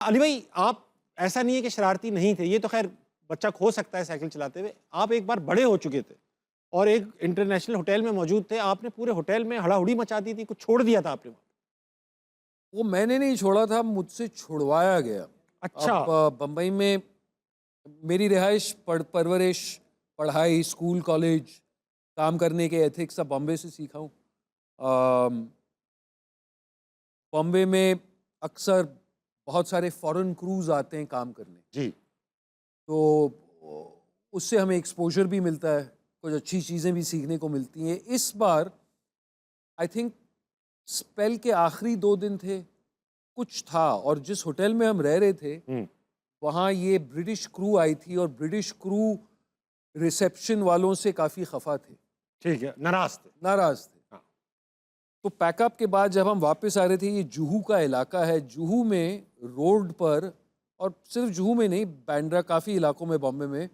अली भाई, आप ऐसा नहीं है कि शरारती नहीं थे, ये तो खैर बच्चा खो सकता है साइकिल चलाते हुए। आप एक बार बड़े हो चुके थे और एक इंटरनेशनल होटल में मौजूद थे। आपने पूरे होटल में हड़ाहुड़ी मचा दी थी, कुछ छोड़ दिया था आपने वहाँ। वो मैंने नहीं छोड़ा था, मुझसे छुड़वाया गया। अच्छा। अब बम्बई में मेरी रिहाइश, परवरिश, पढ़ाई, स्कूल, कॉलेज, काम करने के एथिक्स सब बॉम्बे से सीखा हूँ। बॉम्बे में अक्सर बहुत सारे फॉरेन क्रूज आते हैं काम करने, जी। तो उससे हमें एक्सपोजर भी मिलता है, कुछ अच्छी चीज़ें भी सीखने को मिलती हैं। इस बार आई थिंक स्पेल के आखिरी 2 दिन थे, कुछ था, और जिस होटल में हम रह रहे थे हम्म। वहाँ ये ब्रिटिश क्रू आई थी, और ब्रिटिश क्रू रिसेप्शन वालों से काफ़ी खफा थे, ठीक है, नाराज थे। नाराज थे। हाँ। तो पैकअप के बाद जब हम वापस आ रहे थे, ये जुहू का इलाका है, जुहू में रोड पर, और सिर्फ जुहू में नहीं, बांद्रा, काफ़ी इलाकों में बॉम्बे में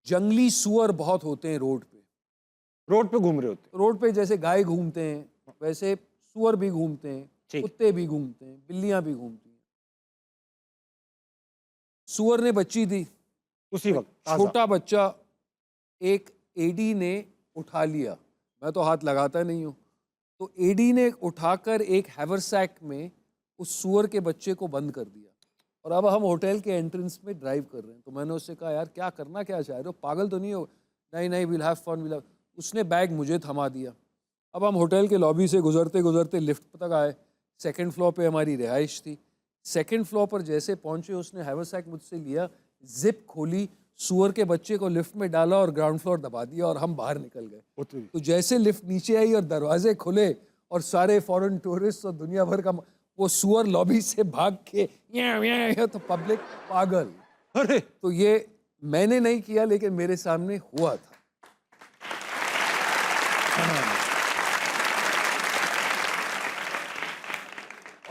जंगली सुअर बहुत होते हैं रोड पे। रोड पे घूम रहे होते। रोड पे जैसे गाय घूमते हैं वैसे सुअर भी घूमते हैं, ठीक। कुत्ते भी घूमते हैं, बिल्लियां भी घूमती हैं। सुअर ने बच्ची दी, उसी तो वक्त ताजा। छोटा बच्चा एक एडी ने उठा लिया। मैं तो हाथ लगाता नहीं हूँ, तो एडी ने उठाकर एक हैवरसैक में उस सुअर के बच्चे को बंद कर दिया। और अब हम होटल के एंट्रेंस में ड्राइव कर रहे हैं, तो मैंने उससे कहा, यार क्या करना क्या चाह रहे हो, पागल तो नहीं हो? नहीं नहीं, will have fun, will have. उसने बैग मुझे थमा दिया। अब हम होटल के लॉबी से गुजरते गुजरते लिफ्ट तक आए। सेकंड फ्लोर पे हमारी रिहाइश थी। सेकंड फ्लोर पर जैसे पहुंचे, उसने हैवरसैक मुझसे लिया, जिप खोली, सुअर के बच्चे को लिफ्ट में डाला और ग्राउंड फ्लोर दबा दिया, और हम बाहर निकल गए। उतरी। तो जैसे लिफ्ट नीचे आई और दरवाजे खुले, और सारे फॉरेन टूरिस्ट और दुनिया भर का वो सुअर लॉबी से भाग के तो पब्लिक पागल। अरे। तो ये मैंने नहीं किया, लेकिन मेरे सामने हुआ था।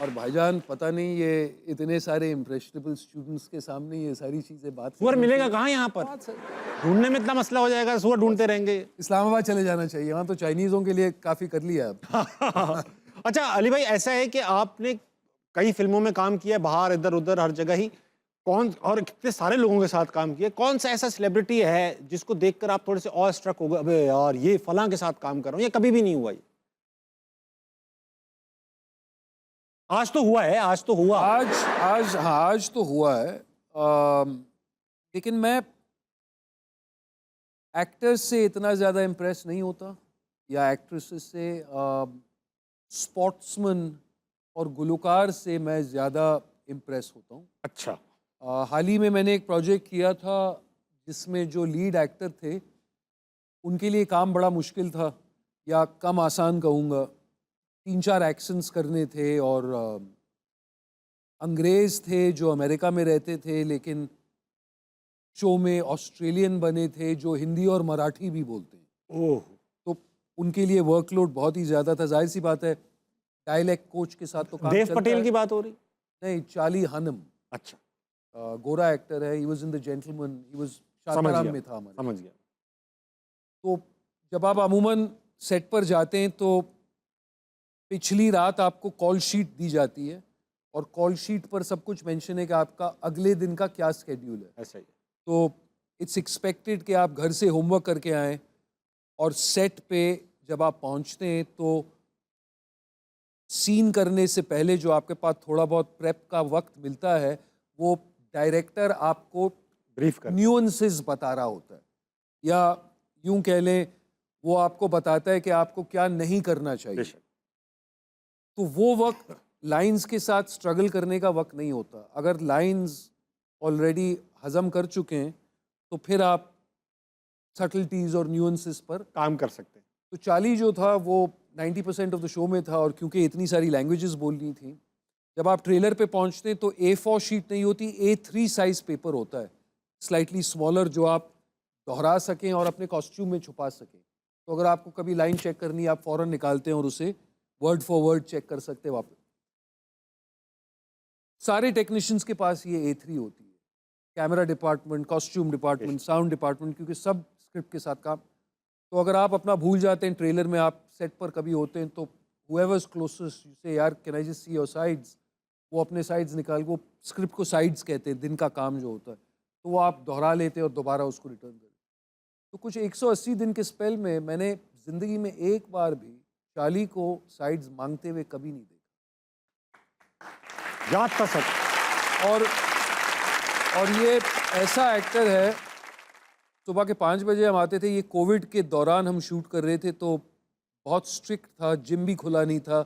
और भाईजान, पता नहीं ये इतने सारे इम्प्रेशनेबल स्टूडेंट्स के सामने ये सारी चीजें बात सुअर करने मिलेगा की कहाँ यहाँ पर? बात सर। ढूंढने में इतना मसला हो जाएगा, सुअर ढूंढते रहेंगे। इस्लामाबाद चले जाना चाहिए, वहाँ तो चाइनीज़ों के लिए काफ़ी कर लिया अब। अच्छा अली भाई, ऐसा है कि आपने कई फिल्मों में काम किया है, बाहर इधर उधर हर जगह ही। कौन और कितने सारे लोगों के साथ काम किया, कौन सा ऐसा सेलिब्रिटी है जिसको देखकर आप थोड़े से ऑ स्ट्रक हो गए, अबे यार ये फलां के साथ काम कर रहा हूँ? ये कभी भी नहीं हुआ ये? आज तो हुआ है, आज तो हुआ। आज आज हाँ, आज तो हुआ है। लेकिन मैं एक्टर्स से इतना ज़्यादा इम्प्रेस नहीं होता, या एक्ट्रेसेस से। स्पोर्ट्समैन और गुलकार से मैं ज़्यादा इम्प्रेस होता हूँ। अच्छा। हाल ही में मैंने एक प्रोजेक्ट किया था जिसमें जो लीड एक्टर थे उनके लिए काम बड़ा मुश्किल था, या कम आसान कहूँगा। 3-4 एक्शंस करने थे, और अंग्रेज़ थे जो अमेरिका में रहते थे, लेकिन शो में ऑस्ट्रेलियन बने थे जो हिंदी और मराठी भी बोलते हैं। ओह। तो उनके लिए वर्कलोड बहुत ही ज़्यादा था। जाहिर सी बात है, डायलेक्ट कोच के साथ तो काम देव चलता पटेल है। की बात हो रही? नहीं, चार्ली हनम, अच्छा। गोरा एक्टर है। He was in the gentleman, he was समझ शाकाराम गया, में था हमारे। समझ गया। तो जब आप अमूमन सेट पर जाते हैं तो पिछली रात आपको कॉल शीट दी जाती है, और कॉल शीट पर सब कुछ मेंशन है कि आपका अगले दिन का क्या स्केड्यूल है। ऐसा ही है। तो इट्स एक्सपेक्टेड कि आप घर से होमवर्क करके आएँ, और सेट पे जब आप पहुंचते हैं तो सीन करने से पहले जो आपके पास थोड़ा बहुत प्रेप का वक्त मिलता है, वो डायरेक्टर आपको ब्रीफ कर। न्यूएंसेस बता रहा होता है, या यूं कह लें, वो आपको बताता है कि आपको क्या नहीं करना चाहिए। बेशक। तो वो वक्त लाइंस के साथ स्ट्रगल करने का वक्त नहीं होता। अगर लाइंस ऑलरेडी हजम कर चुके हैं तो फिर आप सटल्टीज और न्यूएंसेस पर। काम कर सकते हैं। तो चार्ली जो था वो 90% ऑफ द शो में था, और क्योंकि इतनी सारी लैंग्वेजेस बोलनी थी, जब आप ट्रेलर पे पहुंचते हैं तो A4 शीट नहीं होती, A3 साइज पेपर होता है, स्लाइटली स्मॉलर, जो आप दोहरा सकें और अपने कॉस्ट्यूम में छुपा सकें। तो अगर आपको कभी लाइन चेक करनी है, आप फौरन निकालते हैं और उसे वर्ड फॉर वर्ड चेक कर सकते हैं वापस। सारे टेक्नीशियंस के पास ये A3 होती है, कैमरा डिपार्टमेंट, कॉस्ट्यूम डिपार्टमेंट, बेशक। साउंड डिपार्टमेंट, क्योंकि सब स्क्रिप्ट के साथ काम। तो अगर आप अपना भूल जाते हैं ट्रेलर में, आप सेट पर कभी होते हैं, तो whoever's closest, you say, यार can I just see your sides, वो अपने साइड्स निकाल, वो स्क्रिप्ट को साइड्स कहते हैं, दिन का काम जो होता है, तो वो आप दोहरा लेते हैं और दोबारा उसको रिटर्न करते। तो कुछ 180 दिन के स्पेल में मैंने ज़िंदगी में एक बार भी चार्ली को साइड्स मांगते हुए कभी नहीं देखा। याद था सब। और ये ऐसा एक्टर है, सुबह के 5 बजे हम आते थे, ये कोविड के दौरान हम शूट कर रहे थे, तो बहुत स्ट्रिक्ट था, जिम भी खुला नहीं था,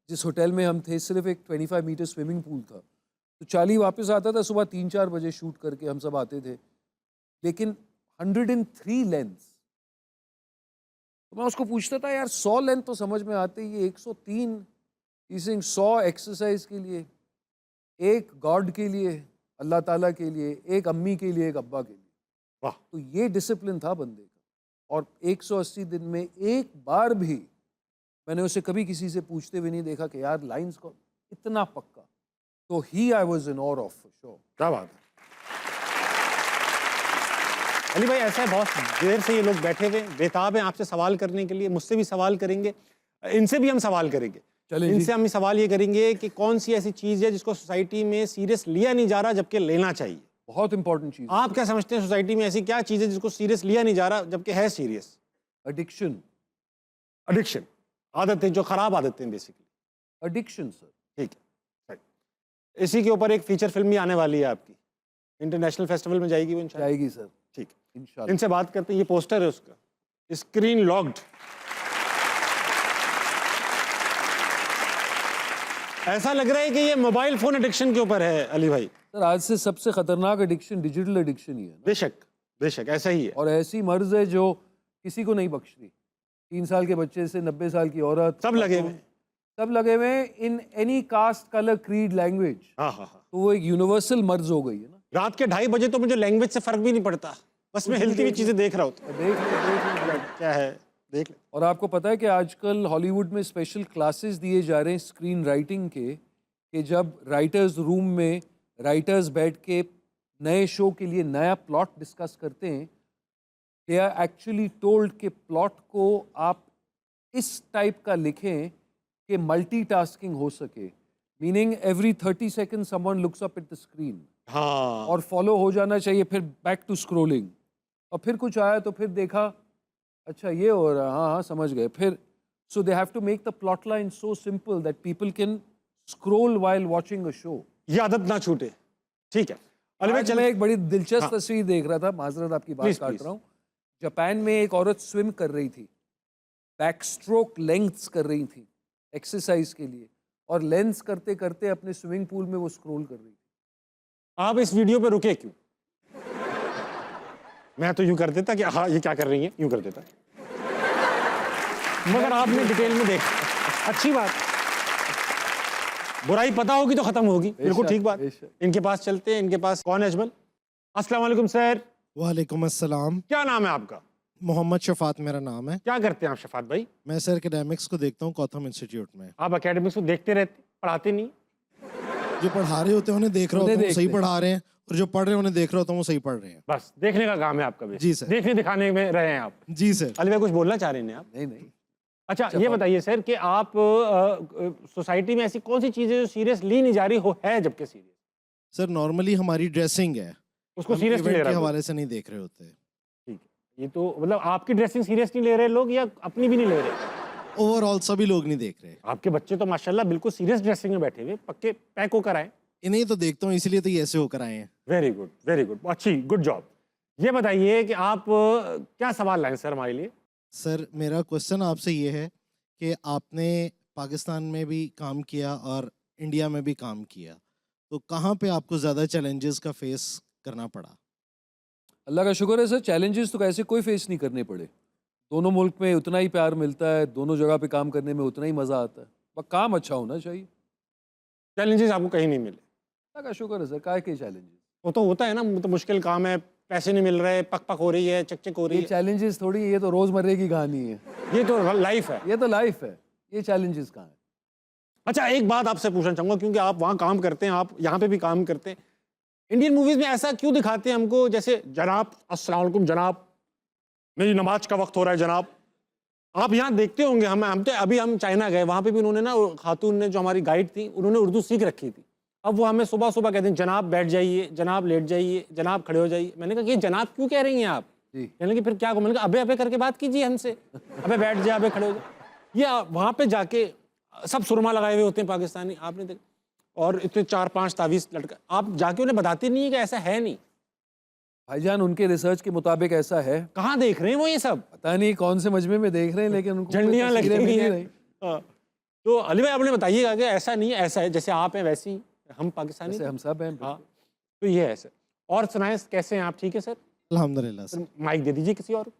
जिस होटल में हम थे सिर्फ एक 25 मीटर स्विमिंग पूल था। तो चार्ली वापस आता था सुबह 3-4 बजे शूट करके, हम सब आते थे, लेकिन 103 लेंस। तो मैं उसको पूछता था, यार 100 लेंथ तो समझ में आते ही, ये 103, इसे 100 एक्सरसाइज के लिए, एक गॉड के लिए, अल्लाह ताला के लिए, एक अम्मी के लिए, एक अब्बा के लिए। वाह। तो ये डिसिप्लिन था बंदे का। और 180 दिन में एक बार भी मैंने उसे कभी किसी से पूछते हुए नहीं देखा कि यार लाइंस को, इतना पक्का। तो ही I was in awe of show. क्या बात है अली भाई, ऐसा है बहुत देर से ये लोग बैठे हुए बेताब हैं आपसे सवाल करने के लिए, मुझसे भी सवाल करेंगे, इनसे भी हम सवाल करेंगे। चलिए इनसे हम सवाल ये करेंगे कि कौन सी ऐसी चीज़ है जिसको सोसाइटी में सीरियस लिया नहीं जा रहा जबकि लेना चाहिए। बहुत इंपॉर्टेंट चीज। आप क्या समझते हैं सोसाइटी में ऐसी क्या चीज़ है जिसको सीरियस लिया नहीं जा रहा जबकि है सीरियस? एडिक्शन। एडिक्शन, आदतें, जो खराब आदतें बेसिकली। Addiction sir. ठीक है, right। इसी के ऊपर एक फीचर फिल्म भी आने वाली है आपकी, इंटरनेशनल फेस्टिवल में जाएगी वो इंशाल्लाह। जाएगी सर। ठीक है, इंशाल्लाह। इनसे बात करते हैं। ये पोस्टर है उसका, स्क्रीन लॉक्ड। ऐसा लग रहा है कि ये मोबाइल फोन एडिक्शन के ऊपर है अली भाई। सर आज से सबसे खतरनाक एडिक्शन डिजिटल एडिक्शन ही है ना? बेशक बेशक ऐसा ही है। और ऐसी मर्ज है जो किसी को नहीं बख्शती। 3 साल के बच्चे से 90 साल की औरत, सब लगे हुए, सब लगे हुए in any caste, colour, creed, language. हाँ हाँ हाँ। तो वो एक यूनिवर्सल मर्ज हो गई है ना। रात के 2:30 बजे तो मुझे लैंग्वेज से फर्क भी नहीं पड़ता, बस मैं हिलती हुई चीजें देख रहा होता देख ले। क्या है, देख ले। और आपको पता है कि आजकल हॉलीवुड में स्पेशल क्लासेस दिए जा रहे हैं स्क्रीन राइटिंग के, कि जब राइटर्स रूम में राइटर्स बैठ के नए शो के लिए नया प्लॉट डिस्कस करते हैं, दे आर एक्चुअली टोल्ड कि प्लॉट को आप इस टाइप का लिखें कि मल्टीटास्किंग हो सके, meaning every 30 second someone looks up at the screen, हाँ, और फॉलो हो जाना चाहिए, फिर बैक टू स्क्रोलिंग, और फिर कुछ आया तो फिर देखा, अच्छा ये हो रहा, हाँ हाँ समझ गए, फिर so they have to make the plot line so simple that people can scroll while watching a show. ये आदत ना छूटे। ठीक है अली भाई, आज चल। मैं एक बड़ी दिलचस्प हाँ। तस्वीर देख रहा था, माजरत आपकी बात Please, काट please। रहा हूँ। जापान में एक औरत स्विम कर रही थी, बैक स्ट्रोक लेंथ्स कर रही थी एक्सरसाइज के लिए, और लेंस करते करते अपने स्विमिंग पूल में वो स्क्रोल कर रही थी। आप इस वीडियो पे रुके क्यों? मैं तो यूं कर देता कि हाँ ये क्या कर रही है, यूं कर देता, मगर आपने डिटेल में देखा। अच्छी बात, बुराई पता होगी तो खत्म होगी, बिल्कुल ठीक बात। बेशक। इनके पास चलते हैं, इनके पास कौन है? अजमल, अस्सलाम वालेकुम सर। वालेकुम अस्सलाम। क्या नाम है आपका? मोहम्मद शफात मेरा नाम है। क्या करते हैं आप शफात भाई? मैं सर एकेडमिक्स को देखता हूँ कॉथम इंस्टीट्यूट में। आप एकेडमिक्स को देखते रहते, पढ़ाते नहीं? जो पढ़ा रहे होते हैं उन्हें देख रहा होता हूँ देखते सही हैं। पढ़ा रहे हैं, और जो पढ़ रहे हैं उन्हें देख रहा होता हूँ वो सही पढ़ रहे हैं। बस देखने का काम है आपका भी? जी सर। देखने दिखाने में रहे हैं आप? जी सर। अली भाई कुछ बोलना चाह रहे हैं आप? नहीं नहीं, अच्छा ये बताइए सर कि आप सोसाइटी में ऐसी कौन सी चीजें जो सीरियस ली नहीं जा रही हो है जबकि सीरियस? सर नॉर्मली हमारी ड्रेसिंग है, उसको हम सीरियस नहीं इवेंट ले के रहा? हवाले से नहीं देख रहे होते। ठीक है, ये तो मतलब आपकी ड्रेसिंग सीरियस नहीं ले रहे लोग या अपनी भी नहीं ले रहे? ओवरऑल सभी लोग नहीं देख रहे। आपके बच्चे तो माशाल्लाह बिल्कुल सीरियस ड्रेसिंग में बैठे हुए, पक्के पैक होकर आए। इन्हें तो देखता हूँ इसलिए तो ये ऐसे होकर आए हैं। वेरी गुड, वेरी गुड, अच्छी, गुड जॉब। ये बताइए कि आप क्या सवाल लाए सर हमारे लिए? सर मेरा क्वेश्चन आपसे ये है कि आपने पाकिस्तान में भी काम किया और इंडिया में भी काम किया, तो कहाँ पे आपको ज़्यादा चैलेंजेस का फेस करना पड़ा? अल्लाह का शुक्र है सर, चैलेंजेस तो ऐसे कोई फेस नहीं करने पड़े। दोनों मुल्क में उतना ही प्यार मिलता है, दोनों जगह पे काम करने में उतना ही मज़ा आता है, बस काम अच्छा होना चाहिए। चैलेंजेस आपको कहीं नहीं मिले? अल्लाह का शुक्र है सर, काय के चैलेंजेस? वो तो होता है ना, तो मुश्किल काम है, पैसे नहीं मिल रहे, पक पक हो रही है, चक हो रही ये है, चैलेंजेस थोड़ी, ये तो रोजमर्रे की कहानी है, ये तो लाइफ है। ये तो लाइफ है, ये चैलेंजेस कहाँ है? अच्छा एक बात आपसे पूछना चाहूंगा, क्योंकि आप वहाँ काम करते हैं, आप यहाँ पे भी काम करते हैं, इंडियन मूवीज में ऐसा क्यों दिखाते हैं हमको जैसे जनाब अस्सलाम वालेकुम जनाब, मेरी नमाज का वक्त हो रहा है जनाब? आप यहाँ देखते होंगे, हम तो अभी हम चाइना गए, वहाँ पे भी उन्होंने ना, खातून ने जो हमारी गाइड थी उन्होंने उर्दू सीख रखी थी, अब वो हमें सुबह सुबह कहते हैं जनाब बैठ जाइए, जनाब लेट जाइए, जनाब खड़े हो जाइए। मैंने कहा कि ये जनाब क्यों कह रही हैं आप? जी। कहने लगी फिर क्या कहूं? मैंने कहा अबे अबे करके बात कीजिए हमसे, अबे बैठ जाए, अबे खड़े हो जाए। ये वहाँ पे जाके सब सुरमा लगाए हुए होते हैं पाकिस्तानी, आपने देखा, और इतने 4-5 तावीज़ लटका, आप जाके उन्हें बताते नहीं है कि ऐसा है नहीं। भाईजान उनके रिसर्च के मुताबिक ऐसा है, कहाँ देख रहे हैं वो ये सब? पता नहीं कौन से मजमे में देख रहे हैं, लेकिन उनको कोई झंडियाँ लगी तस्वीरें हुई मिल नहीं हैं। रही। हाँ। तो अली भाई आपने बताइएगा कि ऐसा नहीं है, ऐसा है, जैसे आप हैं वैसे ही हम पाकिस्तानी। जैसे हम सब हैं। हाँ, तो ये है सर। और सुनाएं कैसे हैं आप? ठीक है सर? अल्हम्दुलिल्लाह सर। माइक दे दीजिए किसी और को।